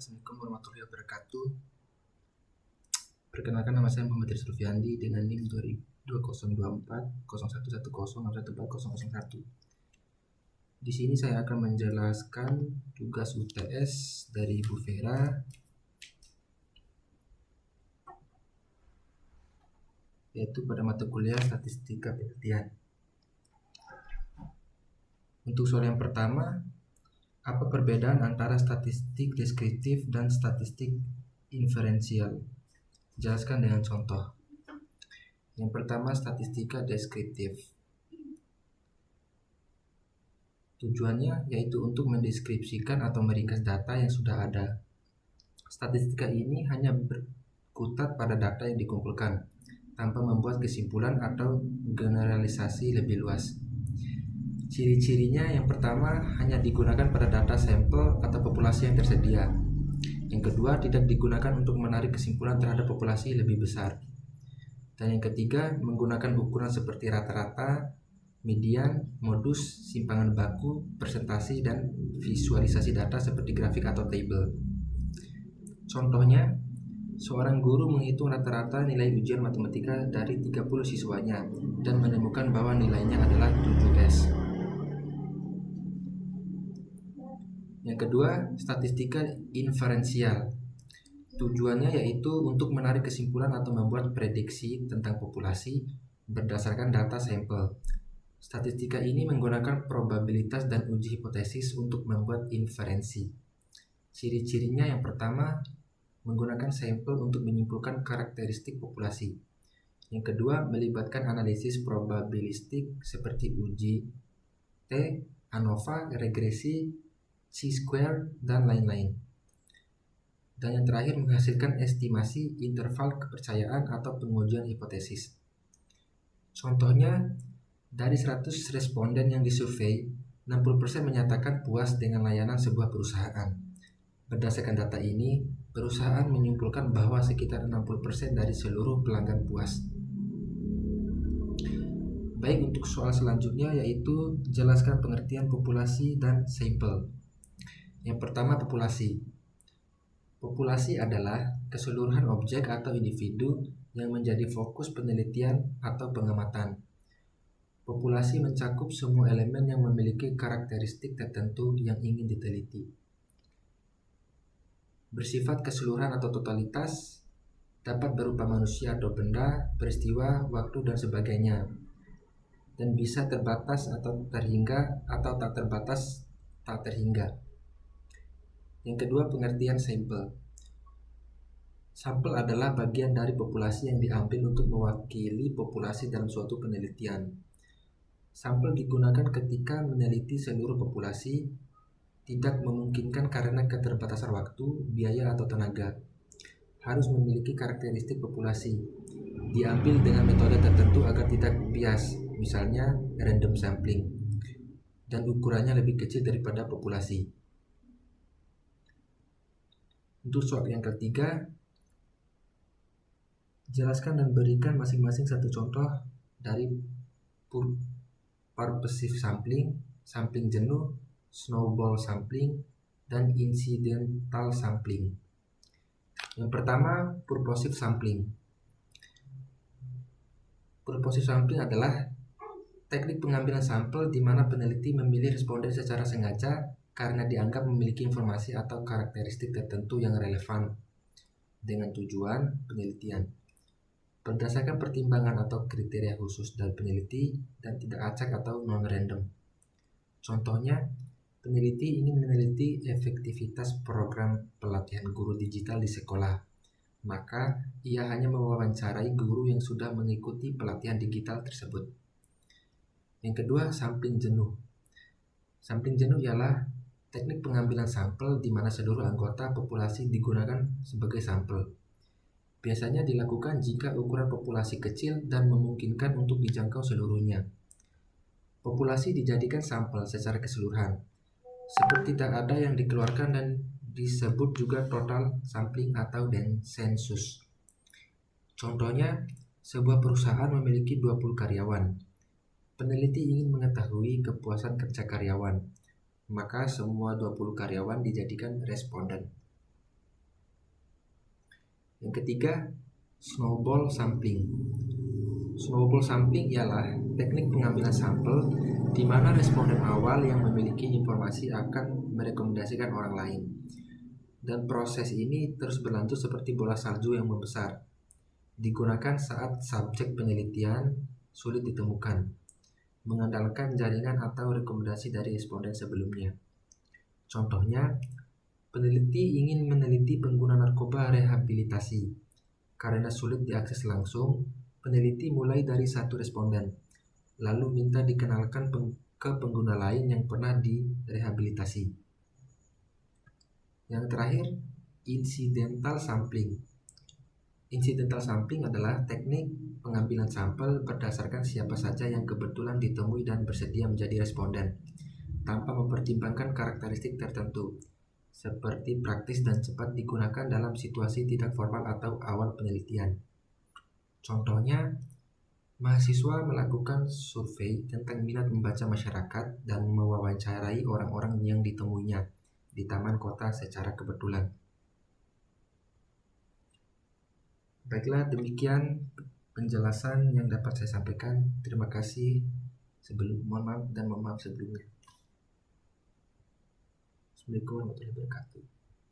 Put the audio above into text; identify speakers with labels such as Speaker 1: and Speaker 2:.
Speaker 1: Assalamualaikum warahmatullahi wabarakatuh. Perkenalkan, nama saya Muhammad Sulfiandi dengan NIM 2024 0110114001. Di sini saya akan menjelaskan tugas UTS dari Bu Vera, yaitu pada mata kuliah Statistika Penelitian. Untuk soal yang pertama, apa perbedaan antara statistik deskriptif dan statistik inferensial? Jelaskan dengan contoh. Yang pertama, statistika deskriptif. Tujuannya yaitu untuk mendeskripsikan atau meringkas data yang sudah ada. Statistika ini hanya berkutat pada data yang dikumpulkan, tanpa membuat kesimpulan atau generalisasi lebih luas. Ciri-cirinya yang pertama, hanya digunakan pada data sampel atau populasi yang tersedia. Yang kedua, tidak digunakan untuk menarik kesimpulan terhadap populasi lebih besar. Dan yang ketiga, menggunakan ukuran seperti rata-rata, median, modus, simpangan baku, presentasi, dan visualisasi data seperti grafik atau tabel. Contohnya, seorang guru menghitung rata-rata nilai ujian matematika dari 30 siswanya dan menemukan bahwa nilainya adalah 7S. Yang kedua, statistika inferensial. Tujuannya yaitu untuk menarik kesimpulan atau membuat prediksi tentang populasi berdasarkan data sampel. Statistika ini menggunakan probabilitas dan uji hipotesis untuk membuat inferensi. Ciri-cirinya yang pertama, menggunakan sampel untuk menyimpulkan karakteristik populasi. Yang kedua, melibatkan analisis probabilistik seperti uji T, ANOVA, regresi, C-square, dan lain-lain. Dan yang terakhir, menghasilkan estimasi interval kepercayaan atau pengujian hipotesis. Contohnya, dari 100 responden yang disurvei, 60% menyatakan puas dengan layanan sebuah perusahaan. Berdasarkan data ini, perusahaan menyimpulkan bahwa sekitar 60% dari seluruh pelanggan puas. Baik, untuk soal selanjutnya yaitu jelaskan pengertian populasi dan sampel. Yang pertama, populasi. Populasi adalah keseluruhan objek atau individu yang menjadi fokus penelitian atau pengamatan. Populasi mencakup semua elemen yang memiliki karakteristik tertentu yang ingin diteliti. Bersifat keseluruhan atau totalitas, dapat berupa manusia atau benda, peristiwa, waktu, dan sebagainya. Dan bisa terbatas atau terhingga atau tak terbatas tak terhingga. Yang kedua, pengertian sampel. Sampel adalah bagian dari populasi yang diambil untuk mewakili populasi dalam suatu penelitian. Sampel digunakan ketika meneliti seluruh populasi, tidak memungkinkan karena keterbatasan waktu, biaya, atau tenaga. Harus memiliki karakteristik populasi. Diambil dengan metode tertentu agar tidak bias, misalnya random sampling, dan ukurannya lebih kecil daripada populasi. Untuk soal yang ketiga, jelaskan dan berikan masing-masing satu contoh dari purposive sampling, sampling jenuh, snowball sampling, dan incidental sampling. Yang pertama, purposive sampling. Purposive sampling adalah teknik pengambilan sampel di mana peneliti memilih responden secara sengaja karena dianggap memiliki informasi atau karakteristik tertentu yang relevan dengan tujuan penelitian, berdasarkan pertimbangan atau kriteria khusus dari peneliti dan tidak acak atau non-random. Contohnya, peneliti ingin meneliti efektivitas program pelatihan guru digital di sekolah, maka ia hanya mewawancarai guru yang sudah mengikuti pelatihan digital tersebut. Yang kedua, sampling jenuh. Sampling jenuh ialah teknik pengambilan sampel di mana seluruh anggota populasi digunakan sebagai sampel. Biasanya dilakukan jika ukuran populasi kecil dan memungkinkan untuk dijangkau seluruhnya. Populasi dijadikan sampel secara keseluruhan, seperti tidak ada yang dikeluarkan, dan disebut juga total sampling atau sensus. Contohnya, sebuah perusahaan memiliki 20 karyawan. Peneliti ingin mengetahui kepuasan kerja karyawan, maka semua 20 karyawan dijadikan responden. Yang ketiga, snowball sampling. Snowball sampling ialah teknik pengambilan sampel di mana responden awal yang memiliki informasi akan merekomendasikan orang lain. Dan proses ini terus berlanjut seperti bola salju yang membesar. Digunakan saat subjek penelitian sulit ditemukan, mengandalkan jaringan atau rekomendasi dari responden sebelumnya. Contohnya, peneliti ingin meneliti pengguna narkoba rehabilitasi. Karena sulit diakses langsung, peneliti mulai dari satu responden, lalu minta dikenalkan ke pengguna lain yang pernah direhabilitasi. Yang terakhir, incidental sampling. Incidental sampling adalah teknik pengambilan sampel berdasarkan siapa saja yang kebetulan ditemui dan bersedia menjadi responden, tanpa mempertimbangkan karakteristik tertentu, seperti praktis dan cepat digunakan dalam situasi tidak formal atau awal penelitian. Contohnya, mahasiswa melakukan survei tentang minat membaca masyarakat dan mewawancarai orang-orang yang ditemuinya di taman kota secara kebetulan. Baiklah, demikian penjelasan yang dapat saya sampaikan. Terima kasih. Mohon maaf sebelumnya. Assalamualaikum warahmatullahi wabarakatuh.